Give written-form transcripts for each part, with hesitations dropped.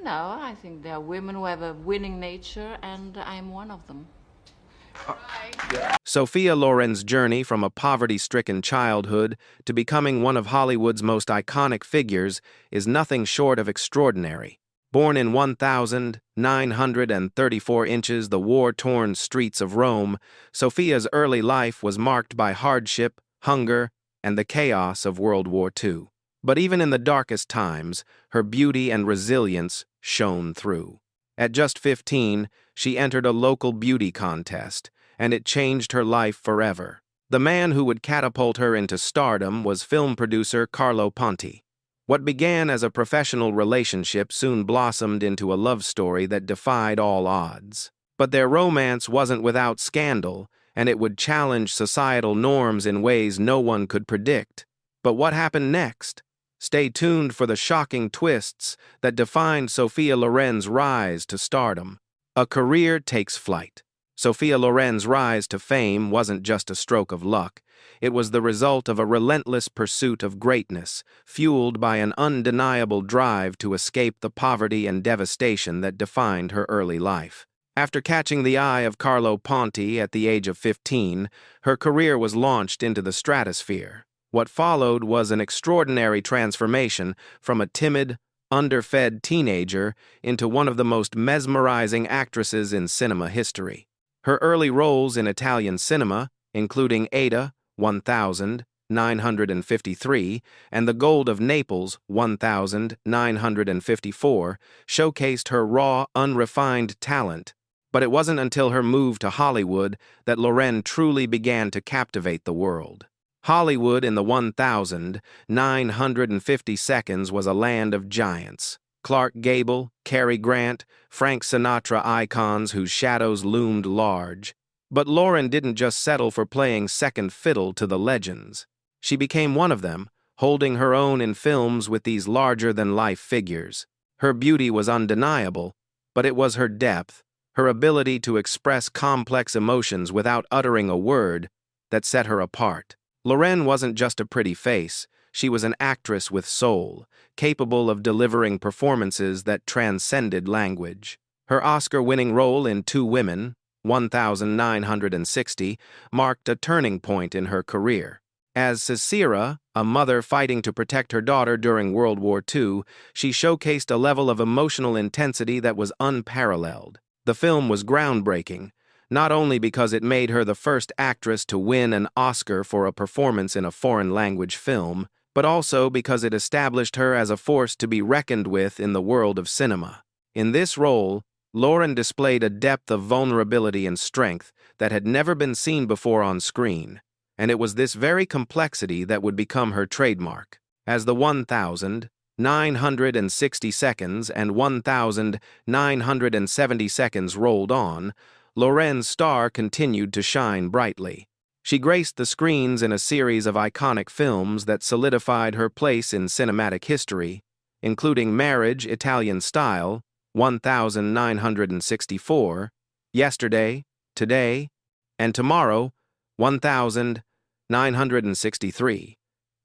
No, I think there are women who have a winning nature, and I'm one of them. Sophia Loren's journey from a poverty-stricken childhood to becoming one of Hollywood's most iconic figures is nothing short of extraordinary. Born in 1,934 inches the war-torn streets of Rome, Sophia's early life was marked by hardship, hunger, and the chaos of World War II. But even in the darkest times, her beauty and resilience shone through. At just 15, she entered a local beauty contest, and it changed her life forever. The man who would catapult her into stardom was film producer Carlo Ponti. What began as a professional relationship soon blossomed into a love story that defied all odds. But their romance wasn't without scandal, and it would challenge societal norms in ways no one could predict. But what happened next? Stay tuned for the shocking twists that defined Sophia Loren's rise to stardom. A career takes flight. Sophia Loren's rise to fame wasn't just a stroke of luck. It was the result of a relentless pursuit of greatness, fueled by an undeniable drive to escape the poverty and devastation that defined her early life. After catching the eye of Carlo Ponti at the age of 15, her career was launched into the stratosphere. What followed was an extraordinary transformation from a timid, underfed teenager into one of the most mesmerizing actresses in cinema history. Her early roles in Italian cinema, including Ada, 1953, and The Gold of Naples, 1954, showcased her raw, unrefined talent. But it wasn't until her move to Hollywood that Loren truly began to captivate the world. Hollywood in the 1950 seconds was a land of giants. Clark Gable, Cary Grant, Frank Sinatra icons whose shadows loomed large. But Loren didn't just settle for playing second fiddle to the legends. She became one of them, holding her own in films with these larger-than-life figures. Her beauty was undeniable, but it was her depth, her ability to express complex emotions without uttering a word, that set her apart. Loren wasn't just a pretty face. She was an actress with soul, capable of delivering performances that transcended language. Her Oscar-winning role in Two Women, 1960, marked a turning point in her career. As Sisera, a mother fighting to protect her daughter during World War II, she showcased a level of emotional intensity that was unparalleled. The film was groundbreaking, not only because it made her the first actress to win an Oscar for a performance in a foreign-language film, but also because it established her as a force to be reckoned with in the world of cinema. In this role, Loren displayed a depth of vulnerability and strength that had never been seen before on screen, and it was this very complexity that would become her trademark. As the 1,960 seconds and 1,970 seconds rolled on, Loren's star continued to shine brightly. She graced the screens in a series of iconic films that solidified her place in cinematic history, including Marriage, Italian Style, 1964, Yesterday, Today, and Tomorrow, 1963,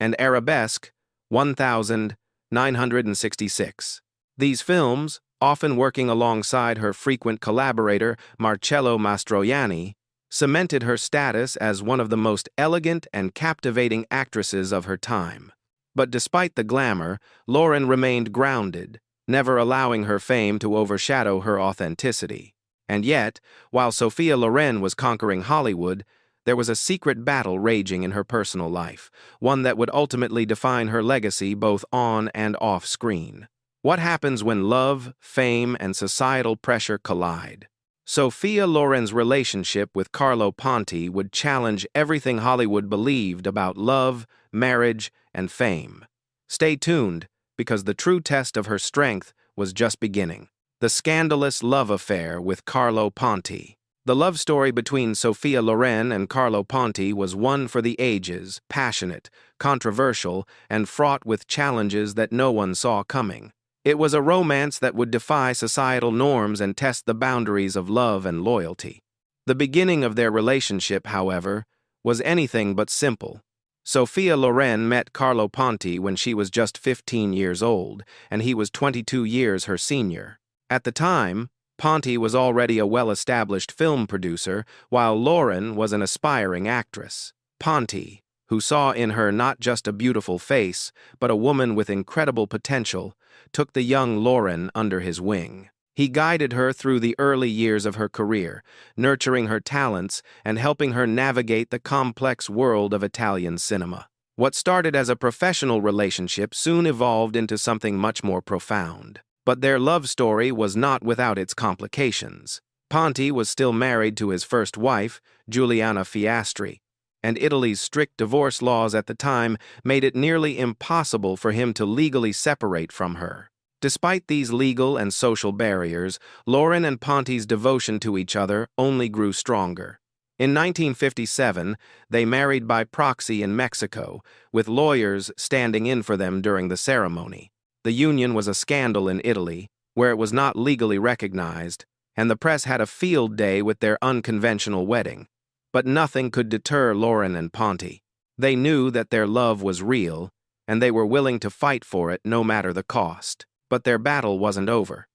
and Arabesque, 1966. These films, often working alongside her frequent collaborator Marcello Mastroianni, cemented her status as one of the most elegant and captivating actresses of her time. But despite the glamour, Loren remained grounded, never allowing her fame to overshadow her authenticity. And yet, while Sophia Loren was conquering Hollywood, there was a secret battle raging in her personal life, one that would ultimately define her legacy both on and off screen. What happens when love, fame, and societal pressure collide? Sophia Loren's relationship with Carlo Ponti would challenge everything Hollywood believed about love, marriage, and fame. Stay tuned, because the true test of her strength was just beginning. The scandalous love affair with Carlo Ponti. The love story between Sophia Loren and Carlo Ponti was one for the ages, passionate, controversial, and fraught with challenges that no one saw coming. It was a romance that would defy societal norms and test the boundaries of love and loyalty. The beginning of their relationship, however, was anything but simple. Sophia Loren met Carlo Ponti when she was just 15 years old, and he was 22 years her senior. At the time, Ponti was already a well-established film producer, while Loren was an aspiring actress. Ponti, who saw in her not just a beautiful face, but a woman with incredible potential, took the young Loren under his wing. He guided her through the early years of her career, nurturing her talents and helping her navigate the complex world of Italian cinema. What started as a professional relationship soon evolved into something much more profound. But their love story was not without its complications. Ponti was still married to his first wife, Giuliana Fiastri, and Italy's strict divorce laws at the time made it nearly impossible for him to legally separate from her. Despite these legal and social barriers, Loren and Ponti's devotion to each other only grew stronger. In 1957, they married by proxy in Mexico, with lawyers standing in for them during the ceremony. The union was a scandal in Italy, where it was not legally recognized, and the press had a field day with their unconventional wedding. But nothing could deter Loren and Ponti. They knew that their love was real, and they were willing to fight for it no matter the cost. But their battle wasn't over.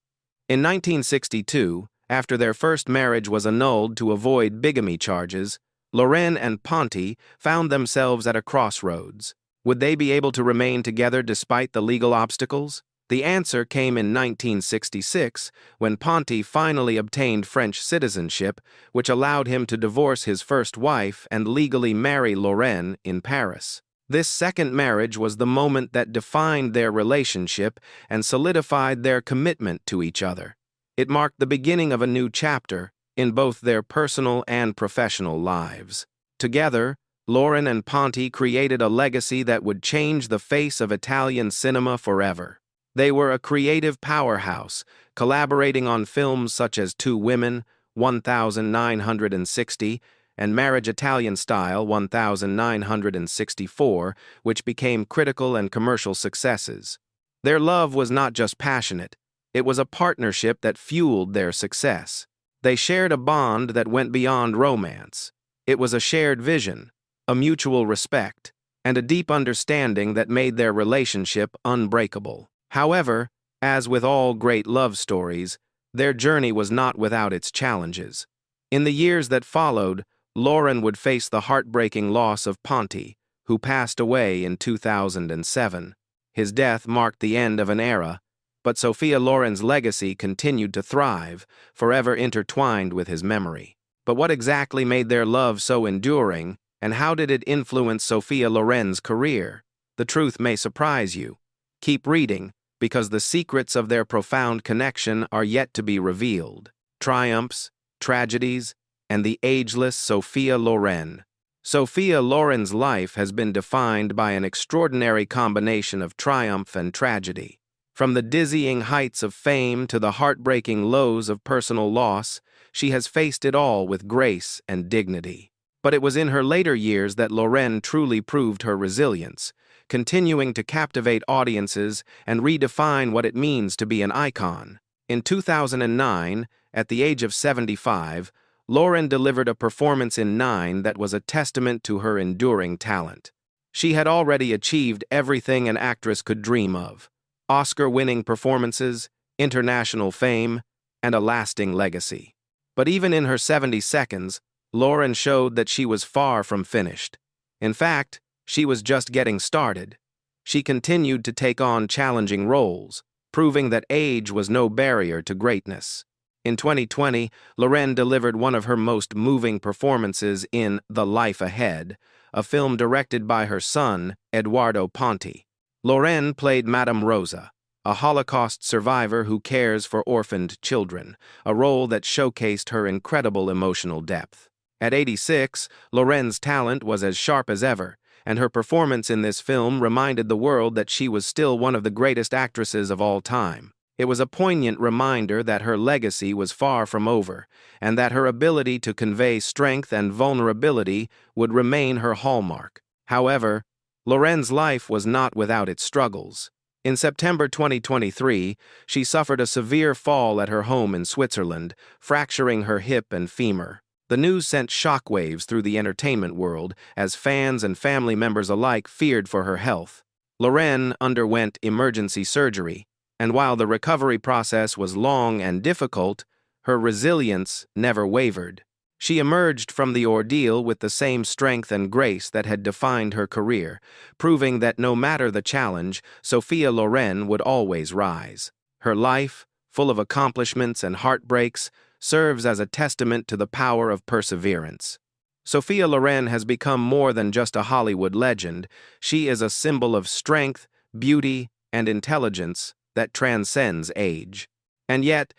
In 1962, after their first marriage was annulled to avoid bigamy charges, Loren and Ponti found themselves at a crossroads. Would they be able to remain together despite the legal obstacles? The answer came in 1966, when Ponti finally obtained French citizenship, which allowed him to divorce his first wife and legally marry Loren in Paris. This second marriage was the moment that defined their relationship and solidified their commitment to each other. It marked the beginning of a new chapter in both their personal and professional lives. Together, Loren and Ponti created a legacy that would change the face of Italian cinema forever. They were a creative powerhouse, collaborating on films such as Two Women, 1960, and Marriage Italian Style 1964, which became critical and commercial successes. Their love was not just passionate, it was a partnership that fueled their success. They shared a bond that went beyond romance. It was a shared vision, a mutual respect, and a deep understanding that made their relationship unbreakable. However, as with all great love stories, their journey was not without its challenges. In the years that followed, Loren would face the heartbreaking loss of Ponti, who passed away in 2007. His death marked the end of an era, but Sophia Loren's legacy continued to thrive, forever intertwined with his memory. But what exactly made their love so enduring, and how did it influence Sophia Loren's career? The truth may surprise you. Keep reading, because the secrets of their profound connection are yet to be revealed. Triumphs, tragedies, and the ageless Sophia Loren. Sophia Loren's life has been defined by an extraordinary combination of triumph and tragedy. From the dizzying heights of fame to the heartbreaking lows of personal loss, she has faced it all with grace and dignity. But it was in her later years that Loren truly proved her resilience, continuing to captivate audiences and redefine what it means to be an icon. In 2009, at the age of 75, Loren delivered a performance in Nine that was a testament to her enduring talent. She had already achieved everything an actress could dream of: Oscar-winning performances, international fame, and a lasting legacy. But even in her 70 seconds, Loren showed that she was far from finished. In fact, she was just getting started. She continued to take on challenging roles, proving that age was no barrier to greatness. In 2020, Loren delivered one of her most moving performances in The Life Ahead, a film directed by her son, Edoardo Ponti. Loren played Madame Rosa, a Holocaust survivor who cares for orphaned children, a role that showcased her incredible emotional depth. At 86, Loren's talent was as sharp as ever, and her performance in this film reminded the world that she was still one of the greatest actresses of all time. It was a poignant reminder that her legacy was far from over, and that her ability to convey strength and vulnerability would remain her hallmark. However, Loren's life was not without its struggles. In September 2023, she suffered a severe fall at her home in Switzerland, fracturing her hip and femur. The news sent shockwaves through the entertainment world as fans and family members alike feared for her health. Loren underwent emergency surgery, and while the recovery process was long and difficult, her resilience never wavered. She emerged from the ordeal with the same strength and grace that had defined her career, proving that no matter the challenge, Sophia Loren would always rise. Her life, full of accomplishments and heartbreaks, serves as a testament to the power of perseverance. Sophia Loren has become more than just a Hollywood legend. She is a symbol of strength, beauty, and intelligence that transcends age. And yet,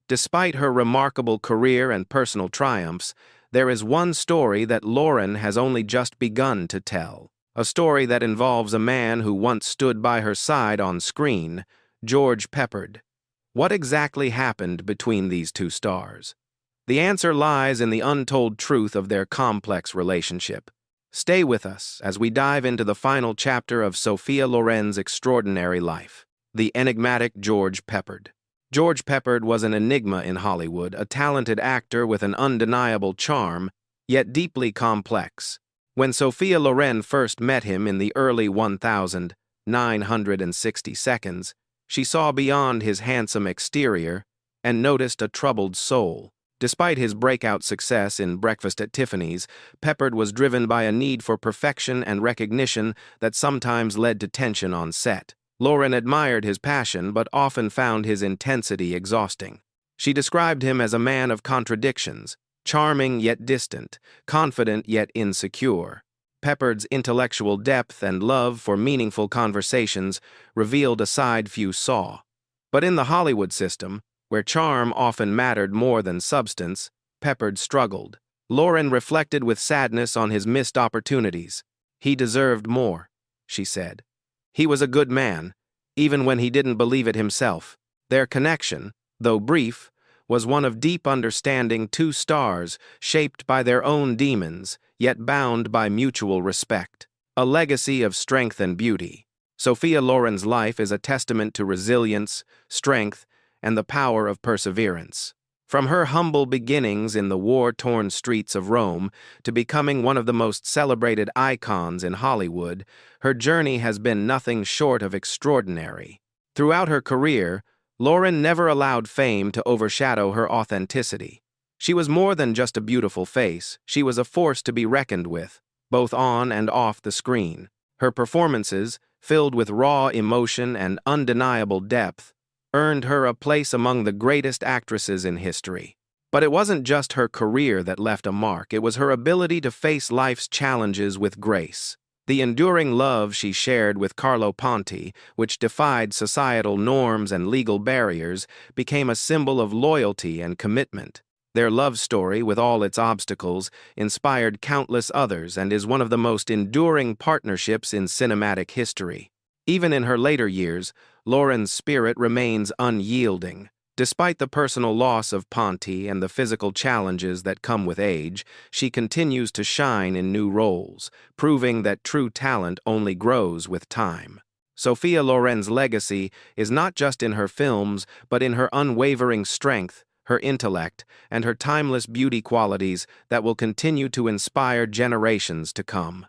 despite her remarkable career and personal triumphs, there is one story that Loren has only just begun to tell. A story that involves a man who once stood by her side on screen, George Peppard. What exactly happened between these two stars? The answer lies in the untold truth of their complex relationship. Stay with us as we dive into the final chapter of Sophia Loren's extraordinary life, the enigmatic George Peppard. George Peppard was an enigma in Hollywood, a talented actor with an undeniable charm, yet deeply complex. When Sophia Loren first met him in the early 1960 seconds, she saw beyond his handsome exterior and noticed a troubled soul. Despite his breakout success in Breakfast at Tiffany's, Peppard was driven by a need for perfection and recognition that sometimes led to tension on set. Loren admired his passion but often found his intensity exhausting. She described him as a man of contradictions, charming yet distant, confident yet insecure. Peppard's intellectual depth and love for meaningful conversations revealed a side few saw. But in the Hollywood system, where charm often mattered more than substance, Peppard struggled. Loren reflected with sadness on his missed opportunities. He deserved more, she said. He was a good man, even when he didn't believe it himself. Their connection, though brief, was one of deep understanding, two stars shaped by their own demons, yet bound by mutual respect. A legacy of strength and beauty. Sophia Loren's life is a testament to resilience, strength, and the power of perseverance. From her humble beginnings in the war-torn streets of Rome to becoming one of the most celebrated icons in Hollywood, her journey has been nothing short of extraordinary. Throughout her career, Loren never allowed fame to overshadow her authenticity. She was more than just a beautiful face, she was a force to be reckoned with, both on and off the screen. Her performances, filled with raw emotion and undeniable depth, earned her a place among the greatest actresses in history. But it wasn't just her career that left a mark, it was her ability to face life's challenges with grace. The enduring love she shared with Carlo Ponti, which defied societal norms and legal barriers, became a symbol of loyalty and commitment. Their love story, with all its obstacles, inspired countless others and is one of the most enduring partnerships in cinematic history. Even in her later years, Loren's spirit remains unyielding. Despite the personal loss of Ponti and the physical challenges that come with age, she continues to shine in new roles, proving that true talent only grows with time. Sophia Loren's legacy is not just in her films, but in her unwavering strength, her intellect, and her timeless beauty qualities that will continue to inspire generations to come.